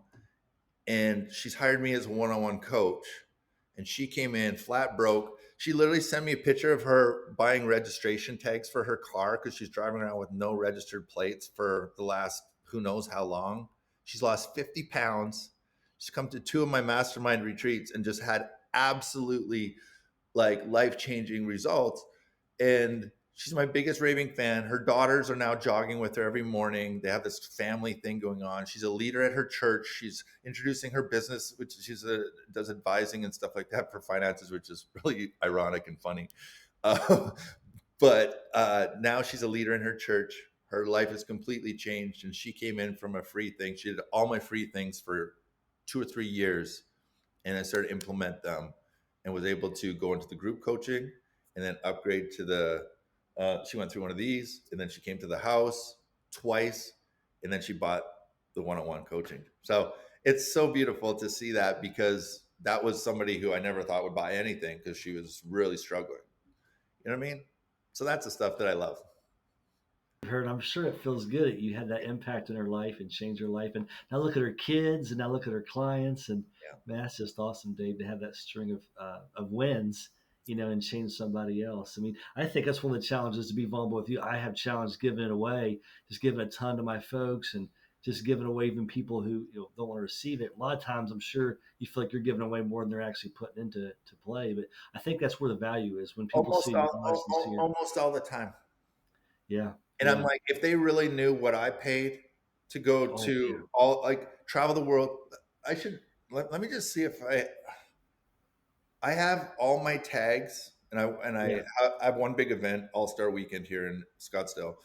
and she's hired me as a one-on-one coach. And she came in flat broke. She literally sent me a picture of her buying registration tags for her car because she's driving around with no registered plates for the last who knows how long. She's lost 50 pounds. She's come to 2 of my mastermind retreats and just had absolutely like life-changing results. And she's my biggest raving fan. Her daughters are now jogging with her every morning. They have this family thing going on. She's a leader at her church. She's introducing her business, which does advising and stuff like that for finances, which is really ironic and funny. But now she's a leader in her church. Her life has completely changed, and she came in from a free thing. She did all my free things for 2 or 3 years, and I started to implement them, and was able to go into the group coaching and then upgrade to the she went through one of these, and then she came to the house twice, and then she bought the one-on-one coaching. So it's so beautiful to see that, because that was somebody who I never thought would buy anything because she was really struggling. You know what I mean? So that's the stuff that I love. Her, and I'm sure it feels good that you had that impact in her life and changed her life. And now look at her kids, and now look at her clients, and Yeah. man, that's just awesome, Dave, to have that string of wins, and change somebody else. I mean, I think that's one of the challenges, to be vulnerable with you. I have challenged giving it away, just giving a ton to my folks, and just giving away even people who don't want to receive it. A lot of times, I'm sure you feel like you're giving away more than they're actually putting into play. But I think that's where the value is, when people see your honesty, see your Almost all the time. yeah, And I'm yeah. like, if they really knew what I paid to go Oh, yeah. to all, like, travel the world. I should let me just see if I have all my tags, and Yeah. I have one big event, All Star Weekend here in Scottsdale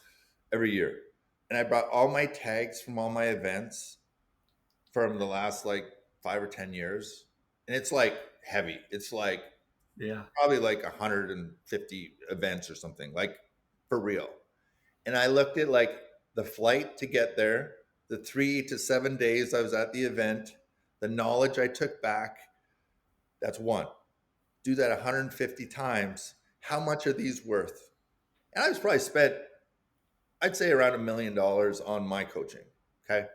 every year, and I brought all my tags from all my events from the last like 5 or 10 years, and it's like heavy. It's like Yeah. probably like 150 events or something, like for real. And I looked at like the flight to get there, the 3 to 7 days I was at the event, the knowledge I took back. That's one. Do that 150 times. How much are these worth? And I was probably spent, I'd say around $1 million on my coaching. Okay.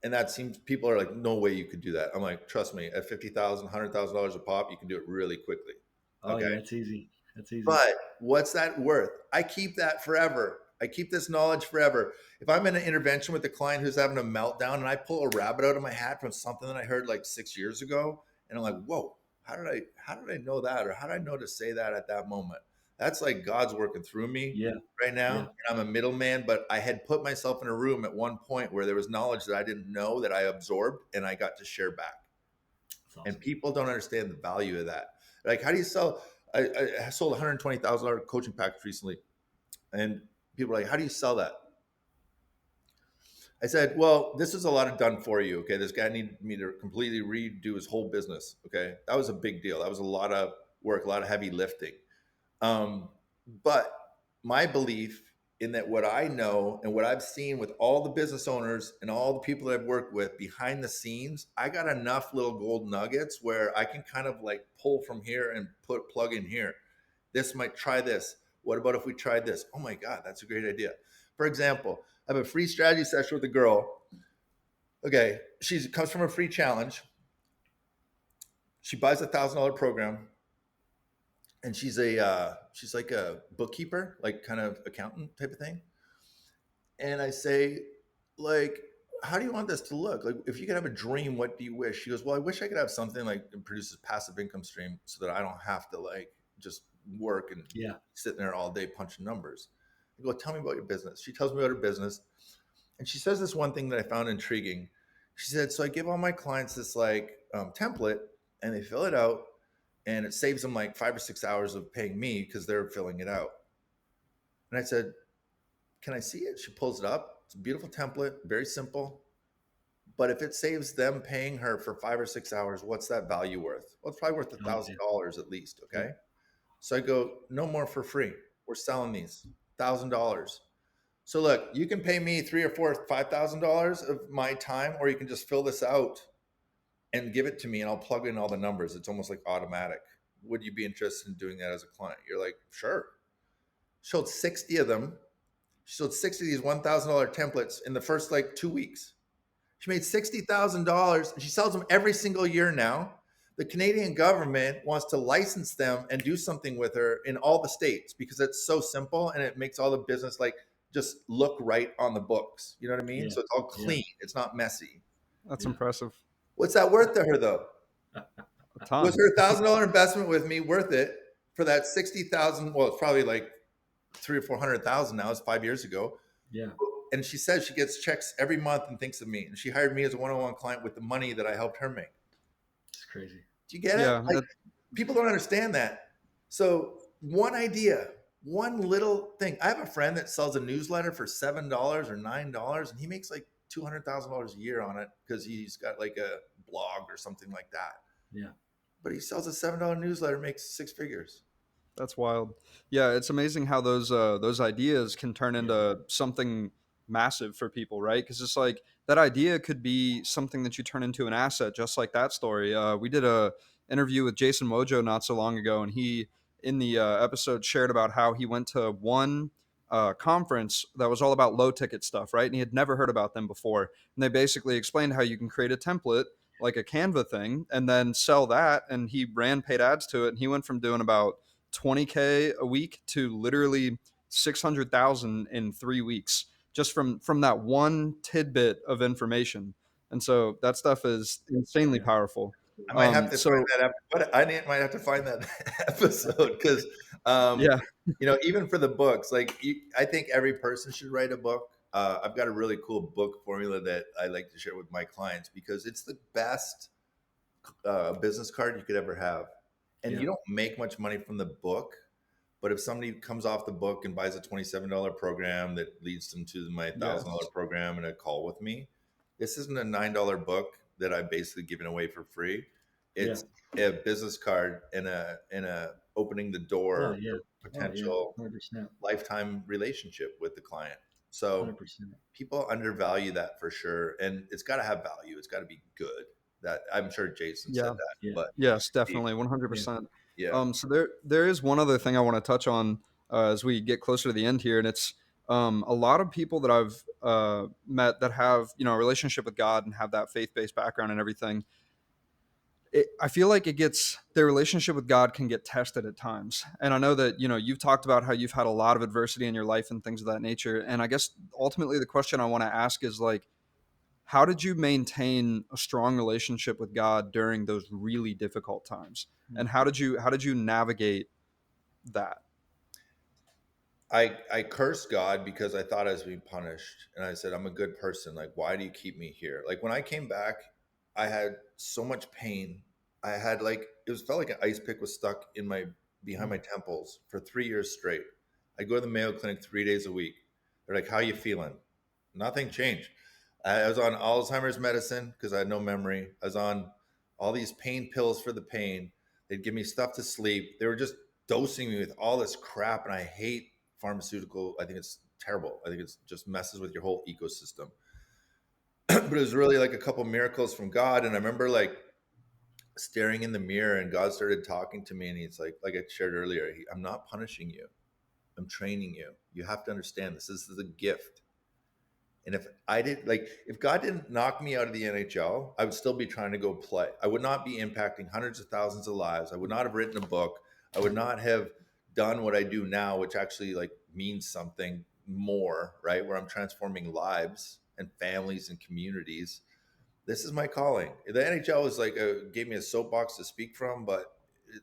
And that seems, people are like, no way you could do that. I'm like, trust me, at $50,000, $100,000 a pop, you can do it really quickly. Oh, Okay. yeah. It's easy. That's easy. But what's that worth? I keep that forever. I keep this knowledge forever. If I'm in an intervention with a client who's having a meltdown and I pull a rabbit out of my hat from something that I heard like 6 years ago, and I'm like, whoa, how did I know that? Or how did I know to say that at that moment? That's like God's working through me Yeah. right now. Yeah. And I'm a middleman, but I had put myself in a room at one point where there was knowledge that I didn't know that I absorbed and I got to share back. That's awesome. And people don't understand the value of that. Like, how do you sell? I sold a $120,000 coaching package recently, and people are like, "How do you sell that?" I said, "Well, this is a lot of done for you. Okay, this guy needed me to completely redo his whole business. Okay, that was a big deal. That was a lot of work, a lot of heavy lifting. But my belief in that, what I know and what I've seen with all the business owners and all the people that I've worked with behind the scenes, I got enough little gold nuggets where I can kind of like pull from here and plug in here. This might try this. What about if we tried this? Oh my God, that's a great idea. For example, I have a free strategy session with a girl. Okay, she comes from a free challenge. She buys $1,000 program, and she's like a bookkeeper, like kind of accountant type of thing. And I say, like, how do you want this to look? Like, if you could have a dream, what do you wish? She goes, well, I wish I could have something like that produces passive income stream so that I don't have to like just work and Yeah. sitting there all day punching numbers. I go, tell me about your business. She tells me about her business. And she says this one thing that I found intriguing. She said, so I give all my clients this like template, and they fill it out, and it saves them like 5 or 6 hours of paying me because they're filling it out. And I said, can I see it? She pulls it up. It's a beautiful template, very simple. But if it saves them paying her for 5 or 6 hours, what's that value worth? Well, it's probably worth $1,000 at least. Okay. So I go, no more for free. We're selling these $1,000. So look, you can pay me $3,000 or $4,000, $5,000 of my time, or you can just fill this out and give it to me, and I'll plug in all the numbers. It's almost like automatic. Would you be interested in doing that as a client? You're like, sure. Sold 60 of them. She sold 60 of these $1,000 templates in the first like 2 weeks. She made $60,000, and she sells them every single year now. The Canadian government wants to license them and do something with her in all the states because it's so simple and it makes all the business like just look right on the books. You know what I mean? Yeah. So it's all clean. It's not messy. That's Yeah. impressive. What's that worth to her though? A ton. Was her $1,000 investment with me worth it for that 60,000? Well, it's probably like 300,000 or 400,000 now. It's 5 years ago. Yeah. And she says she gets checks every month and thinks of me. And she hired me as a one-on-one client with the money that I helped her make. It's crazy. Do you get it? Yeah, Like, people don't understand that. So one idea, one little thing. I have a friend that sells a newsletter for $7 or $9, and he makes like $200,000 a year on it because he's got like a blog or something like that. Yeah. But he sells a $7 newsletter, makes 6 figures. That's wild. Yeah, it's amazing how those ideas can turn into something massive for people, right? Because it's like that idea could be something that you turn into an asset, just like that story. We did a interview with Jason Mojo not so long ago, and he in the episode shared about how he went to one conference that was all about low ticket stuff, right? And he had never heard about them before, and they basically explained how you can create a template like a Canva thing and then sell that, and he ran paid ads to it, and he went from doing about 20K a week to literally 600,000 in 3 weeks just from that one tidbit of information. And so that stuff is insanely powerful. I might have to find that might have to find that episode because yeah, you know, even for the books, like I think every person should write a book. I've got a really cool book formula that I like to share with my clients because it's the best business card you could ever have. And Yeah. you don't make much money from the book, but if somebody comes off the book and buys a $27 program that leads them to my $1,000 Yes. program and a call with me, this isn't a $9 book that I'm basically giving away for free. Yeah. It's a business card and a opening the Oh door yeah. for Oh yeah. potential 100%. lifetime relationship with the client. So 100%. people undervalue that for sure, and it's got to have value. It's got to be good. That I'm sure Jason said Yeah. that, Yeah. but Yes, Steve, definitely, Yeah. 100%. yeah, So there is one other thing I want to touch on as we get closer to the end here, and it's a lot of people that I've met that have a relationship with God and have that faith based background and everything. I feel like their relationship with God can get tested at times, and I know that you've talked about how you've had a lot of adversity in your life and things of that nature. And I guess ultimately the question I want to ask is like, how did you maintain a strong relationship with God during those really difficult times? And Mm. how did you navigate that? I cursed God because I thought I was being punished, and I said, I'm a good person. Like, why do you keep me here? Like when I came back, I had so much pain. I had like felt like an ice pick was stuck in my behind Mm. my temples for 3 years straight. I go to the Mayo Clinic 3 days a week. They're like, "How you feeling?" Nothing changed. I was on Alzheimer's medicine because I had no memory. I was on all these pain pills for the pain. They'd give me stuff to sleep. They were just dosing me with all this crap, and I hate pharmaceutical. I think it's terrible. I think it's just messes with your whole ecosystem. But it was really like a couple miracles from God. And I remember like staring in the mirror, and God started talking to me, and he's like I shared earlier, I'm not punishing you. I'm training you. You have to understand this. This is a gift. And if God didn't knock me out of the NHL, I would still be trying to go play. I would not be impacting hundreds of thousands of lives. I would not have written a book. I would not have done what I do now, which actually like means something more, right? Where I'm transforming lives and families and communities. This is my calling. The NHL is like gave me a soapbox to speak from, but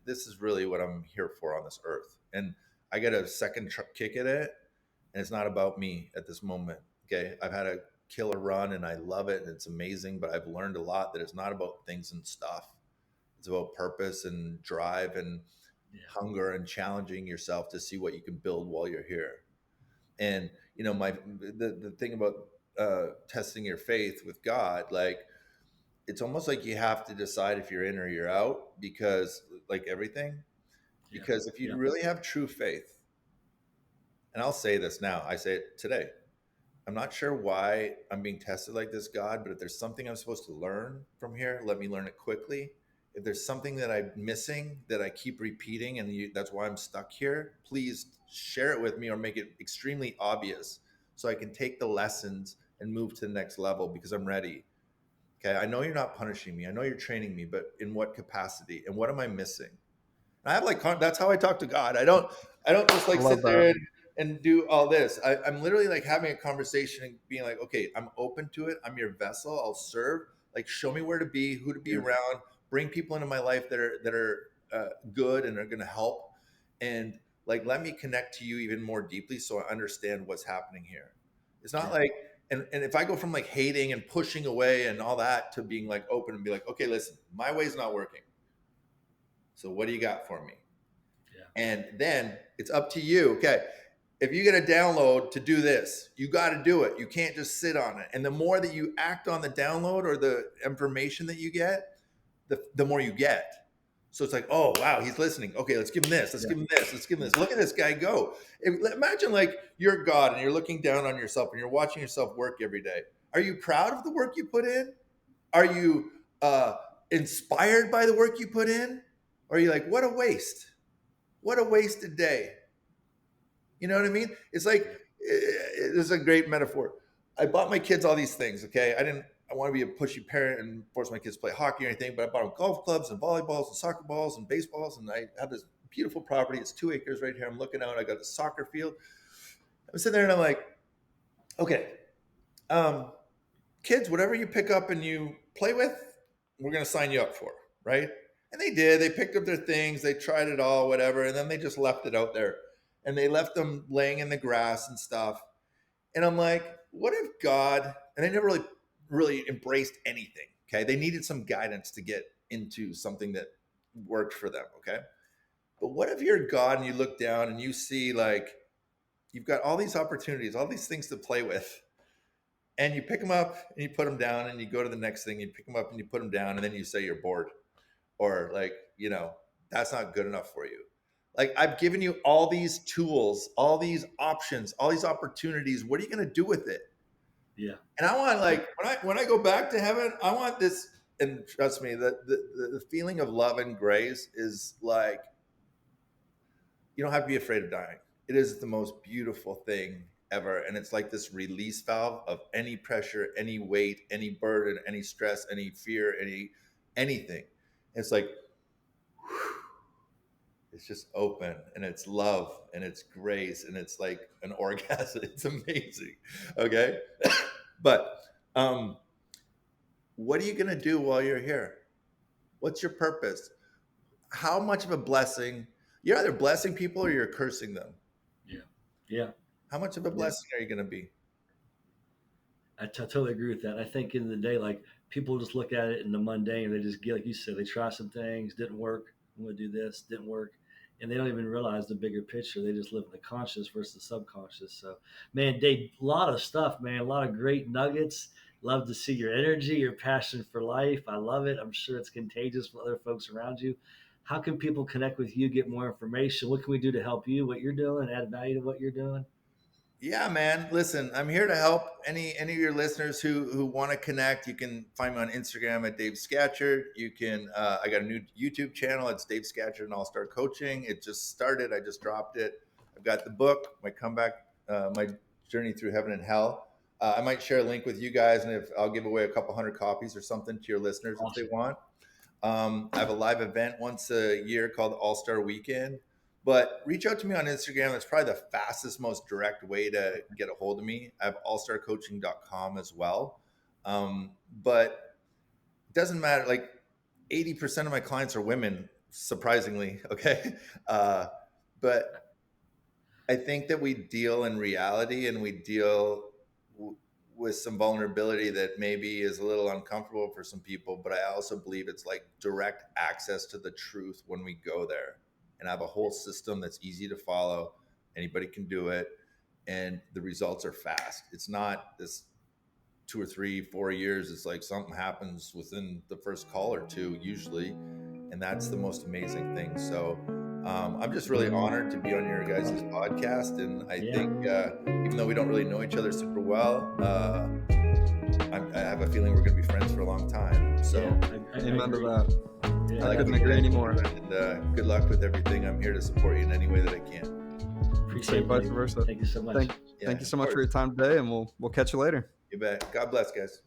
this is really what I'm here for on this earth. And I get a second kick at it, and it's not about me at this moment. Okay, I've had a killer run, and I love it, and it's amazing. But I've learned a lot that it's not about things and stuff. It's about purpose and drive and Yeah. hunger and challenging yourself to see what you can build while you're here. And the thing about testing your faith with God, like it's almost like you have to decide if you're in or you're out, because like everything, Yeah. because if you Yeah. really have true faith, and I'll say this now, I say it today, I'm not sure why I'm being tested like this, God, but if there's something I'm supposed to learn from here, let me learn it quickly. If there's something that I'm missing that I keep repeating and that's why I'm stuck here, please share it with me or make it extremely obvious so I can take the lessons and move to the next level because I'm ready. Okay, I know you're not punishing me. I know you're training me, but in what capacity? And what am I missing? I have like that's how I talk to God. I don't just I like love sit that. there and do all this. I'm literally like having a conversation and being like, okay, I'm open to it. I'm your vessel. I'll serve. Like, show me where to be, who to be Yeah. around. Bring people into my life that are good and are going to help, and like let me connect to you even more deeply so I understand what's happening here. It's not Yeah. like and if I go from like hating and pushing away and all that to being like open and be like, okay, listen, my way's not working. So what do you got for me? Yeah. And then it's up to you. Okay. If you get a download to do this, you got to do it. You can't just sit on it. And the more that you act on the download or the information that you get, the more you get. So it's like, oh, wow, he's listening. Okay, let's give him this. Let's Yeah. give him this. Let's give him this. Look at this guy go. Imagine like you're God and you're looking down on yourself and you're watching yourself work every day. Are you proud of the work you put in? Are you inspired by the work you put in? Or are you like, what a waste? What a wasted day. You know what I mean? It's like this is a great metaphor. I bought my kids all these things. Okay, I want to be a pushy parent and force my kids to play hockey or anything, but I bought them golf clubs and volleyballs and soccer balls and baseballs, and I have this beautiful property. It's 2 acres right here. I'm looking out. I got the soccer field. I'm sitting there and I'm like, okay, um, kids, whatever you pick up and you play with, we're going to sign you up for, right? And they did. They picked up their things, they tried it all, whatever, and then they just left it out there. And they left them laying in the grass and stuff. And I'm like, what if God, and they never really embraced anything. Okay. They needed some guidance to get into something that worked for them. Okay. But what if you're God and you look down and you see like, you've got all these opportunities, all these things to play with, and you pick them up and you put them down and you go to the next thing, you pick them up and you put them down, and then you say you're bored, or like, that's not good enough for you. Like, I've given you all these tools, all these options, all these opportunities. What are you going to do with it? Yeah. And I want, like, when I go back to heaven, I want this, and trust me, the feeling of love and grace is like, you don't have to be afraid of dying. It is the most beautiful thing ever. And it's like this release valve of any pressure, any weight, any burden, any stress, any fear, anything. It's like, it's just open, and it's love, and it's grace, and it's like an orgasm. It's amazing. Okay. But what are you going to do while you're here? What's your purpose? How much of a blessing? You're either blessing people or you're cursing them. Yeah. How much of a blessing are you going to be? I totally agree with that. I think in the day, like, people just look at it in the mundane, and they just get, like you said, they try some things, didn't work. I'm going to do this, didn't work. And they don't even realize the bigger picture. They just live in the conscious versus the subconscious. So, man, Dave, a lot of stuff, man, a lot of great nuggets. Love to see your energy, your passion for life. I love it. I'm sure it's contagious for other folks around you. How can people connect with you, get more information? What can we do to help you, what you're doing, add value to what you're doing? Yeah, man. Listen, I'm here to help any of your listeners who want to connect. You can find me on Instagram at Dave Scatchard. You can, I got a new YouTube channel. It's Dave Scatchard and All-Star Coaching. It just started. I just dropped it. I've got the book, my comeback, my journey through heaven and hell. I might share a link with you guys, and if I'll give away a couple hundred copies or something to your listeners if they want. I have a live event once a year called All-Star Weekend. But reach out to me on Instagram. That's probably the fastest, most direct way to get a hold of me. I have allstarcoaching.com as well. But it doesn't matter. Like 80% of my clients are women, surprisingly. Okay. But I think that we deal in reality, and we deal with some vulnerability that maybe is a little uncomfortable for some people. But I also believe it's like direct access to the truth when we go there. And I have a whole system that's easy to follow. Anybody can do it. And the results are fast. It's not this 2 or 3, 4 years. It's like something happens within the first call or two, usually. And that's the most amazing thing. So I'm just really honored to be on your guys' podcast. And I think even though we don't really know each other super well, I have a feeling we're going to be friends for a long time. So amen to that. Yeah, I couldn't agree anymore. And good luck with everything. I'm here to support you in any way that I can. Appreciate it. Vice versa. Thank you so much. Thank you so much for your time today, and we'll catch you later. You bet. God bless, guys.